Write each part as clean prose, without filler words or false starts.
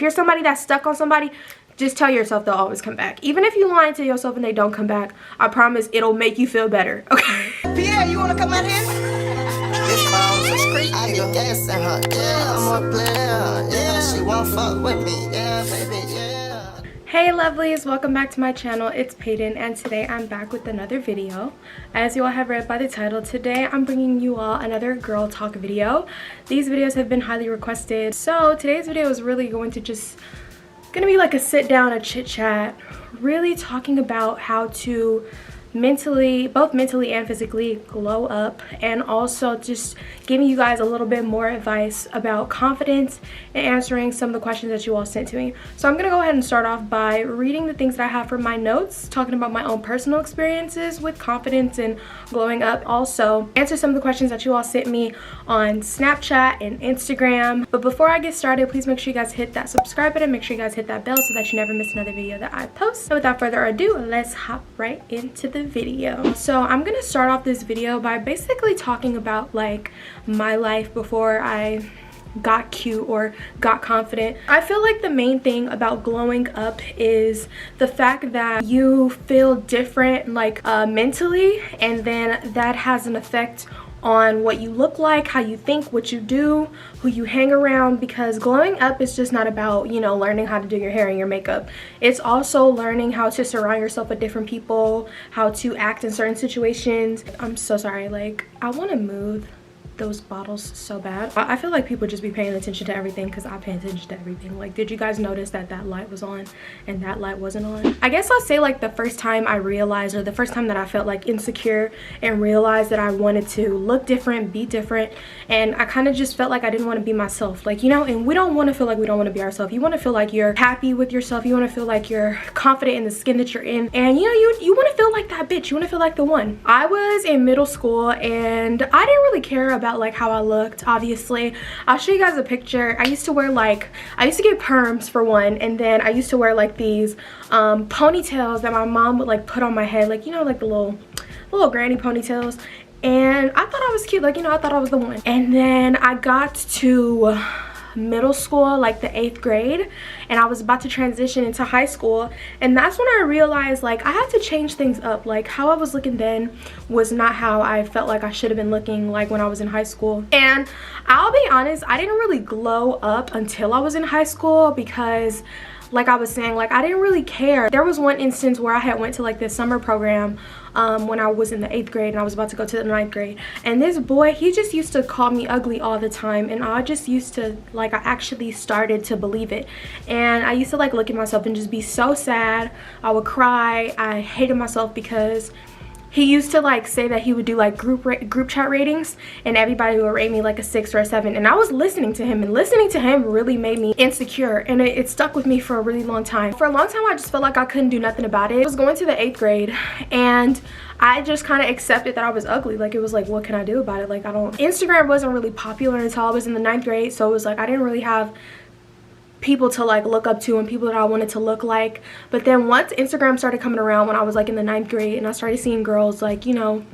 you're somebody that's stuck on somebody, just tell yourself they'll always come back. Even if you lie to yourself and they don't come back, I promise it'll make you feel better, okay? Pierre, you wanna come out here? This clown's a street nigga. Gassing her, yeah, I'm a player. Yeah, she won't fuck with me, yeah, baby, yeah. Hey lovelies, welcome back to my channel. It's Payton, and today I'm back with another video. As you all have read by the title, today I'm bringing you all another girl talk video. These videos have been highly requested, so today's video is really going to gonna be like a sit down, a chit chat, really talking about how to both mentally and physically glow up, and also just giving you guys a little bit more advice about confidence and answering some of the questions that you all sent to me. So I'm gonna go ahead and start off by reading the things that I have from my notes, talking about my own personal experiences with confidence and glowing up. Also answer some of the questions that you all sent me on Snapchat and Instagram. But before I get started, please make sure you guys hit that subscribe button, make sure you guys hit that bell so that you never miss another video that I post. So without further ado, let's hop right into the video. So I'm gonna start off this video by basically talking about like my life before I got cute or got confident. I feel like the main thing about glowing up is the fact that you feel different like mentally, and then that has an effect on what you look like, how you think, what you do, who you hang around, because glowing up is just not about, you know, learning how to do your hair and your makeup. It's also learning how to surround yourself with different people, how to act in certain situations. I'm so sorry, like I want to move those bottles so bad. I feel like people just be paying attention to everything because I pay attention to everything. Like, did you guys notice that that light was on and that light wasn't on? I guess I'll say like the first time I realized, or the first time that I felt like insecure and realized that I wanted to look different, be different, and I kind of just felt like I didn't want to be myself. Like, you know, and we don't want to feel like we don't want to be ourselves. You want to feel like you're happy with yourself. You want to feel like you're confident in the skin that you're in, and you know, you want to feel like that bitch. You want to feel like the one. I was in middle school and I didn't really care about like how I looked. Obviously, I'll show you guys a picture. I used to wear like, I used to get perms for one, and then I used to wear like these ponytails that my mom would like put on my head, like, you know, like the little granny ponytails. And I thought I was cute, like, you know, I thought I was the one. And then I got to middle school, like the 8th grade, and I was about to transition into high school, and that's when I realized like I had to change things up. Like, how I was looking then was not how I felt like I should have been looking like when I was in high school. And I'll be honest, I didn't really glow up until I was in high school, because like I was saying, like I didn't really care. There was one instance where I had went to like this summer program when I was in the 8th grade and I was about to go to the 9th grade, and this boy, he just used to call me ugly all the time, and I just used to like, I actually started to believe it, and I used to like look at myself and just be so sad. I would cry. I hated myself because he used to like say that he would do like group chat ratings, and everybody would rate me like a 6 or a 7, and I was listening to him, and listening to him really made me insecure, and it stuck with me for a really long time. For a long time I just felt like I couldn't do nothing about it. I was going to the 8th grade and I just kind of accepted that I was ugly. Like, it was like, what can I do about it? Like, Instagram wasn't really popular until I was in the 9th grade, so it was like I didn't really have people to like look up to and people that I wanted to look like. But then once Instagram started coming around when I was like in the 9th grade, and I started seeing girls like, you know,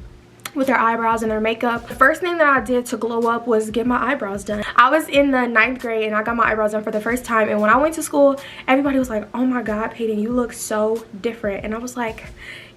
with their eyebrows and their makeup, the first thing that I did to glow up was get my eyebrows done. I was in the 9th grade and I got my eyebrows done for the first time, and when I went to school, everybody was like, oh my god, Payton, you look so different. And I was like,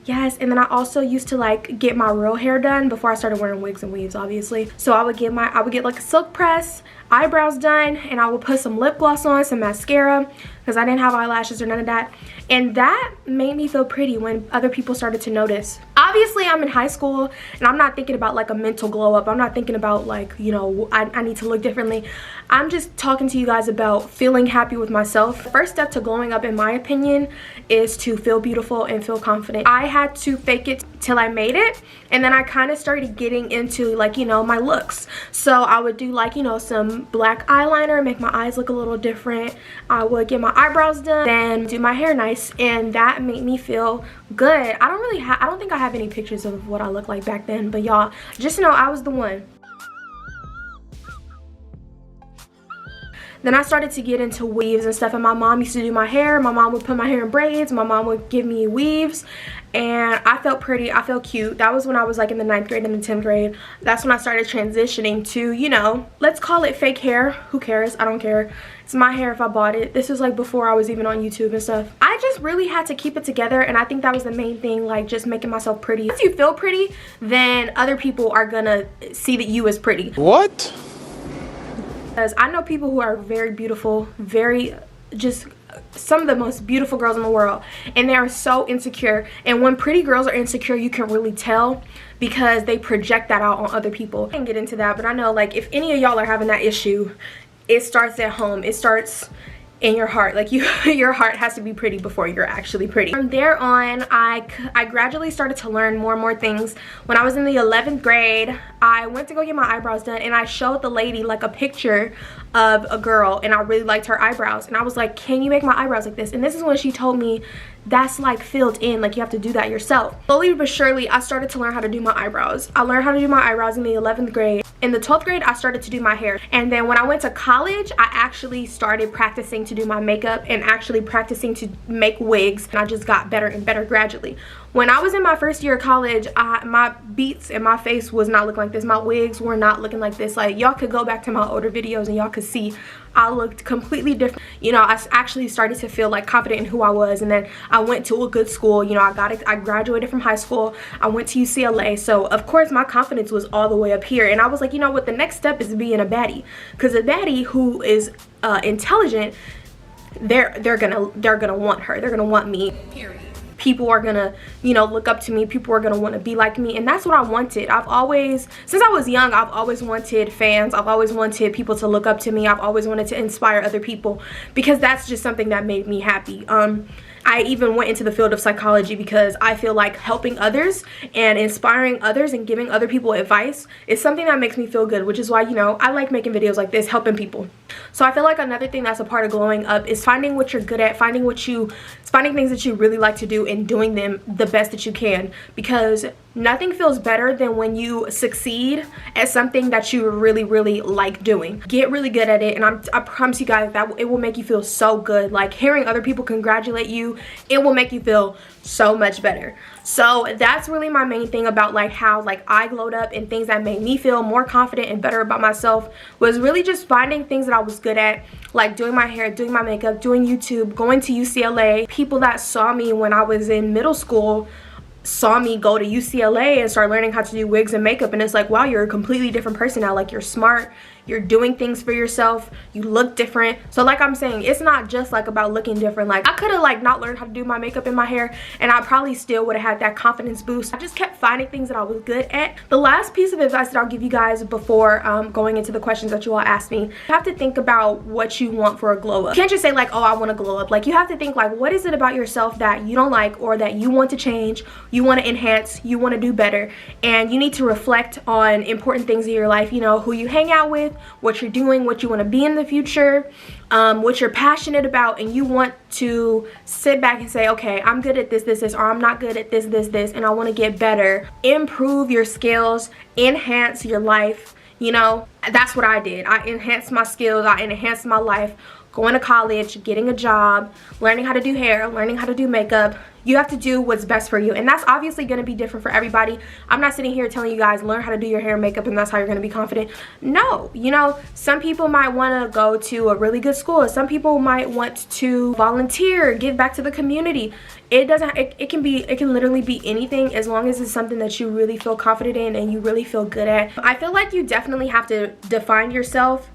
yes. And then I also used to like get my real hair done before I started wearing wigs and weaves, obviously. So I would get like a silk press, eyebrows done, and I would put some lip gloss on, some mascara, because I didn't have eyelashes or none of that. And that made me feel pretty when other people started to notice. Obviously, I'm in high school and I'm not thinking about like a mental glow up. I'm not thinking about like, you know, I need to look differently. I'm just talking to you guys about feeling happy with myself. The first step to glowing up, in my opinion, is to feel beautiful and feel confident. I had to fake it till I made it, and then I kind of started getting into like, you know, my looks. So I would do like, you know, some black eyeliner, make my eyes look a little different. I would get my eyebrows done, then do my hair nice, and that made me feel good. I don't think I have any pictures of what I looked like back then, but y'all just know I was the one. Then I started to get into weaves and stuff, and my mom used to do my hair. My mom would put my hair in braids. My mom would give me weaves, and I felt pretty. I felt cute. That was when I was like in the 9th grade and the 10th grade. That's when I started transitioning to, you know, let's call it fake hair. Who cares? I don't care. It's my hair if I bought it. This was like before I was even on YouTube and stuff. I just really had to keep it together, and I think that was the main thing, like just making myself pretty. If you feel pretty, then other people are gonna see that you as pretty. What? Because I know people who are very beautiful, very just some of the most beautiful girls in the world, and they are so insecure. And when pretty girls are insecure, you can really tell because they project that out on other people. I can get into that, but I know like if any of y'all are having that issue, it starts at home. It starts in your heart. Like your heart has to be pretty before you're actually pretty. From there on, I gradually started to learn more and more things. When I was in the 11th grade, I went to go get my eyebrows done, and I showed the lady like a picture of a girl, and I really liked her eyebrows, and I was like, can you make my eyebrows like this? And this is when she told me that's like filled in, like you have to do that yourself. Slowly but surely, I started to learn how to do my eyebrows. I learned how to do my eyebrows in the 11th grade. In the 12th grade, I started to do my hair. And then when I went to college, I actually started practicing to do my makeup and actually practicing to make wigs. And I just got better and better gradually. When I was in my first year of college, my beats and my face was not looking like this. My wigs were not looking like this. Like, y'all could go back to my older videos and y'all could see I looked completely different. You know, I actually started to feel like confident in who I was. And then I went to a good school. You know, I graduated from high school. I went to UCLA. So of course my confidence was all the way up here. And I was like, you know what, the next step is being a baddie. Because a baddie who is intelligent, they're gonna want her. They're gonna want me. Period. People are gonna, you know, look up to me. People are gonna want to be like me, and that's what I wanted. I've always, since I was young, I've always wanted fans. I've always wanted people to look up to me. I've always wanted to inspire other people because that's just something that made me happy. I even went into the field of psychology because I feel like helping others and inspiring others and giving other people advice is something that makes me feel good, which is why, you know, I like making videos like this, helping people. So I feel like another thing that's a part of glowing up is finding what you're good at, finding things that you really like to do and doing them the best that you can, because nothing feels better than when you succeed at something that you really, really like doing. Get really good at it, and I promise you guys that it will make you feel so good. Like hearing other people congratulate you, it will make you feel so much better. So that's really my main thing about like how like I glowed up, and things that made me feel more confident and better about myself was really just finding things that I was good at, like doing my hair, doing my makeup, doing YouTube, going to UCLA. People that saw me when I was in middle school saw me go to UCLA and start learning how to do wigs and makeup, and it's like, wow, you're a completely different person now. Like, you're smart, you're doing things for yourself, you look different. So like I'm saying, it's not just like about looking different. Like I could have like not learned how to do my makeup and my hair, and I probably still would have had that confidence boost. I just kept finding things that I was good at. The last piece of advice that I'll give you guys before going into the questions that you all asked me, you have to think about what you want for a glow up. You can't just say like, oh, I want to glow up. Like, you have to think like, what is it about yourself that you don't like, or that you want to change, you want to enhance, you want to do better. And you need to reflect on important things in your life, you know, who you hang out with, what you're doing, what you want to be in the future, what you're passionate about, and you want to sit back and say, okay, I'm good at this, or I'm not good at this, and I want to get better. Improve your skills, enhance your life. You know, that's what I did. I enhanced my skills, I enhanced my life, going to college, getting a job, learning how to do hair, learning how to do makeup. You have to do what's best for you, and that's obviously going to be different for everybody. I'm not sitting here telling you guys learn how to do your hair and makeup and that's how you're going to be confident. No, you know, some people might want to go to a really good school. Some people might want to volunteer, give back to the community. It can literally be anything, as long as it's something that you really feel confident in and you really feel good at. I feel like you definitely have to define yourself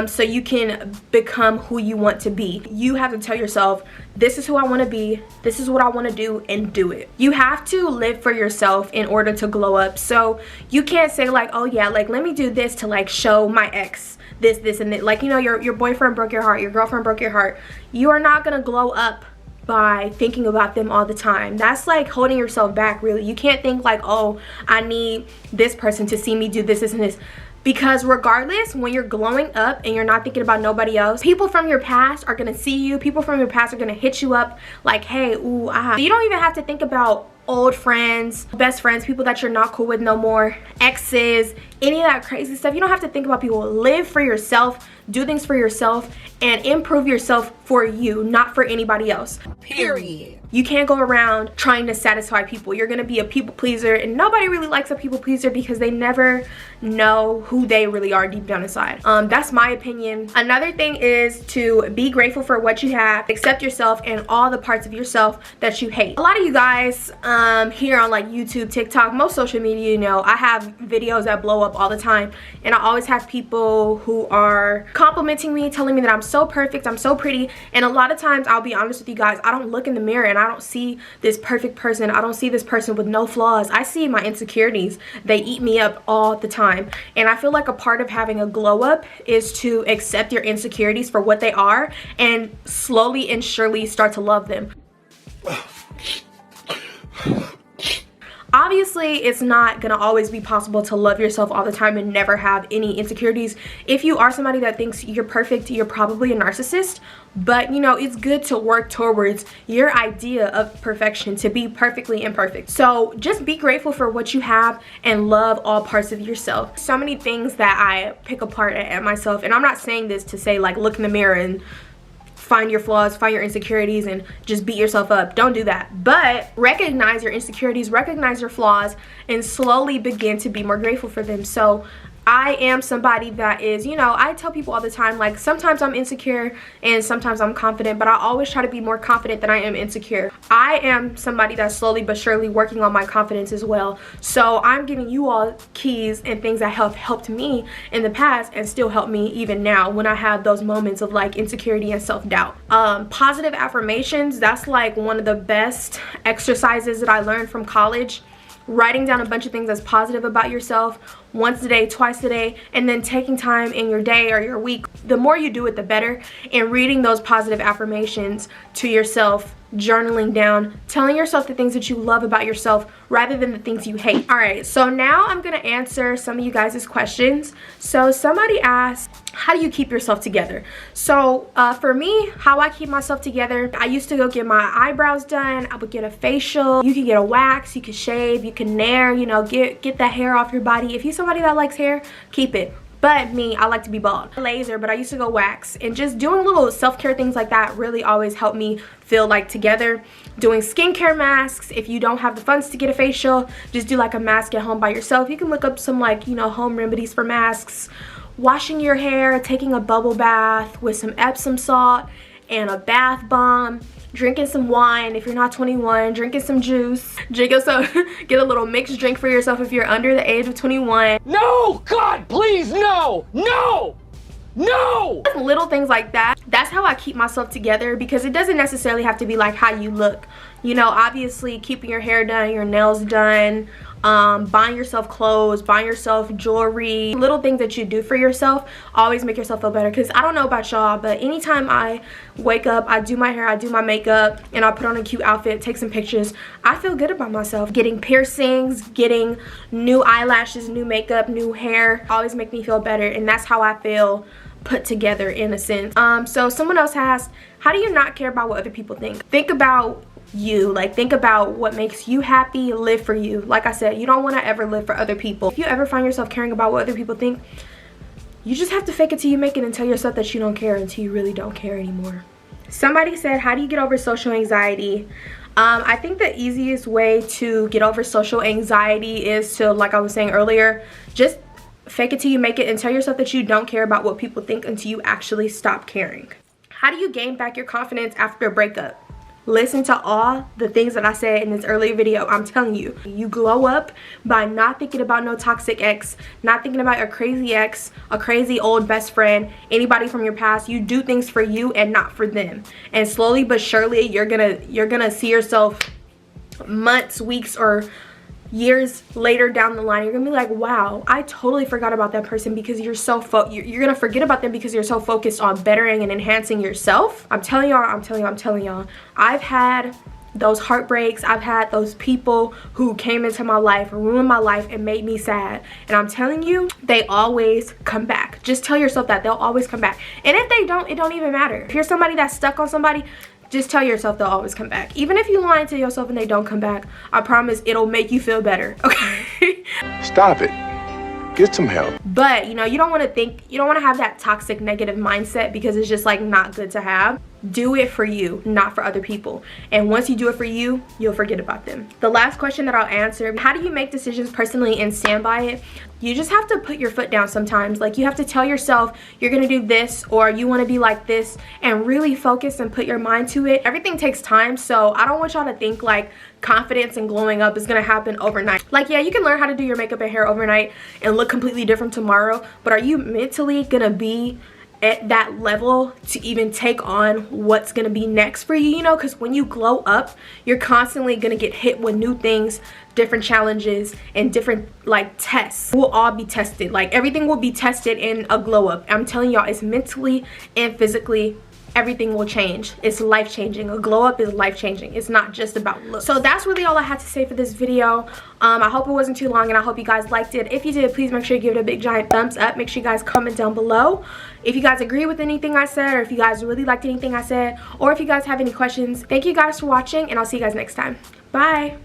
so you can become who you want to be. You have to tell yourself, this is who I want to be, this is what I want to do, and do it. You have to live for yourself in order to glow up. So you can't say like, oh yeah, like let me do this to like show my ex this and that. Like, you know, your boyfriend broke your heart, your girlfriend broke your heart. You are not gonna glow up by thinking about them all the time. That's like holding yourself back, really. You can't think like, oh, I need this person to see me do this and this. Because regardless, when you're glowing up and you're not thinking about nobody else, people from your past are gonna see you. People from your past are gonna hit you up like, hey, ooh, ah. So you don't even have to think about old friends, best friends, people that you're not cool with no more, exes, any of that crazy stuff. You don't have to think about people. Live for yourself, do things for yourself, and improve yourself for you, not for anybody else. Period. You can't go around trying to satisfy people. You're gonna be a people pleaser, and nobody really likes a people pleaser because they never know who they really are deep down inside. That's my opinion. Another thing is to be grateful for what you have, accept yourself and all the parts of yourself that you hate. A lot of you guys here on like YouTube, TikTok, most social media, you know, I have videos that blow up all the time, and I always have people who are complimenting me, telling me that I'm so perfect, I'm so pretty. And a lot of times, I'll be honest with you guys, I don't look in the mirror and I don't see this perfect person. I don't see this person with no flaws. I see my insecurities. They eat me up all the time. And I feel like a part of having a glow up is to accept your insecurities for what they are and slowly and surely start to love them. Obviously, it's not gonna always be possible to love yourself all the time and never have any insecurities. If you are somebody that thinks you're perfect, you're probably a narcissist. But you know, it's good to work towards your idea of perfection, to be perfectly imperfect. So just be grateful for what you have and love all parts of yourself. So many things that I pick apart at myself, and I'm not saying this to say like look in the mirror and find your flaws, find your insecurities, and just beat yourself up. Don't do that. But recognize your insecurities, recognize your flaws, and slowly begin to be more grateful for them. So I am somebody that is, you know, I tell people all the time, like sometimes I'm insecure and sometimes I'm confident, but I always try to be more confident than I am insecure. I am somebody that's slowly but surely working on my confidence as well. So I'm giving you all keys and things that have helped me in the past and still help me even now when I have those moments of like insecurity and self-doubt. Positive affirmations, that's like one of the best exercises that I learned from college. Writing down a bunch of things that's positive about yourself once a day, twice a day, and then taking time in your day or your week. The more you do it, the better. And reading those positive affirmations to yourself, journaling down, telling yourself the things that you love about yourself rather than the things you hate. All right, so now I'm gonna answer some of you guys' questions. So somebody asked, how do you keep yourself together? So for me, how I keep myself together, I used to go get my eyebrows done. I would get a facial. You can get a wax, you can shave, you can nair, you know, get the hair off your body. If you're somebody that likes hair, keep it. But me, I like to be bald. Laser, but I used to go wax. And just doing little self-care things like that really always helped me feel like together. Doing skincare masks. If you don't have the funds to get a facial, just do like a mask at home by yourself. You can look up some like, you know, home remedies for masks. Washing your hair, taking a bubble bath with some Epsom salt and a bath bomb. Drinking some wine if you're not 21, drinking some juice, get a little mixed drink for yourself if you're under the age of 21. No, God, please, no, no, no! Little things like that. That's how I keep myself together, because it doesn't necessarily have to be like how you look. You know, obviously keeping your hair done, your nails done, buying yourself clothes, buying yourself jewelry, little things that you do for yourself always make yourself feel better. Because I don't know about y'all, but anytime I wake up, I do my hair, I do my makeup, and I put on a cute outfit, take some pictures, I feel good about myself. Getting piercings, getting new eyelashes, new makeup, new hair always make me feel better, and that's how I feel put together in a sense. So someone else asked, how do you not care about what other people think? Think about you. Like, think about what makes you happy. Live for you. Like I said, you don't want to ever live for other people. If you ever find yourself caring about what other people think, you just have to fake it till you make it and tell yourself that you don't care until you really don't care anymore. Somebody said, how do you get over social anxiety? I think the easiest way to get over social anxiety is to, like I was saying earlier, just fake it till you make it and tell yourself that you don't care about what people think until you actually stop caring. How do you gain back your confidence after a breakup? Listen to all the things that I said in this earlier video. I'm telling you, you glow up by not thinking about no toxic ex, not thinking about a crazy ex, a crazy old best friend, anybody from your past. You do things for you and not for them. And slowly but surely, you're gonna see yourself months, weeks, or years later down the line. You're gonna be like, wow, I totally forgot about that person, because you're so you're gonna forget about them because you're so focused on bettering and enhancing yourself. I'm telling y'all, I've had those heartbreaks. I've had those people who came into my life, ruined my life, and made me sad. And I'm telling you, they always come back. Just tell yourself that they'll always come back. And if they don't, it don't even matter. If you're somebody that's stuck on somebody, just tell yourself they'll always come back. Even if you lie to yourself and they don't come back, I promise it'll make you feel better, okay? Stop it. Get some help. But, you know, you don't want to have that toxic negative mindset, because it's just like not good to have. Do it for you, not for other people. And once you do it for you, you'll forget about them. The last question that I'll answer, how do you make decisions personally and stand by it? You just have to put your foot down sometimes. Like, you have to tell yourself you're gonna do this, or you want to be like this, and really focus and put your mind to it. Everything takes time, so I don't want y'all to think like confidence and glowing up is gonna happen overnight. Like, yeah, you can learn how to do your makeup and hair overnight and look completely different tomorrow, but are you mentally gonna be at that level to even take on what's gonna be next for you? You know, because when you glow up, you're constantly gonna get hit with new things, different challenges, and different like tests. We'll all be tested. Like, everything will be tested in a glow up. I'm telling y'all, it's mentally and physically. Everything will change. It's life-changing. A glow up is life-changing. It's not just about looks. So that's really all I had to say for this video. I hope it wasn't too long, and I hope you guys liked it. If you did, please make sure you give it a big giant thumbs up. Make sure you guys comment down below if you guys agree with anything I said, or if you guys really liked anything I said, or if you guys have any questions. Thank you guys for watching, and I'll see you guys next time. Bye.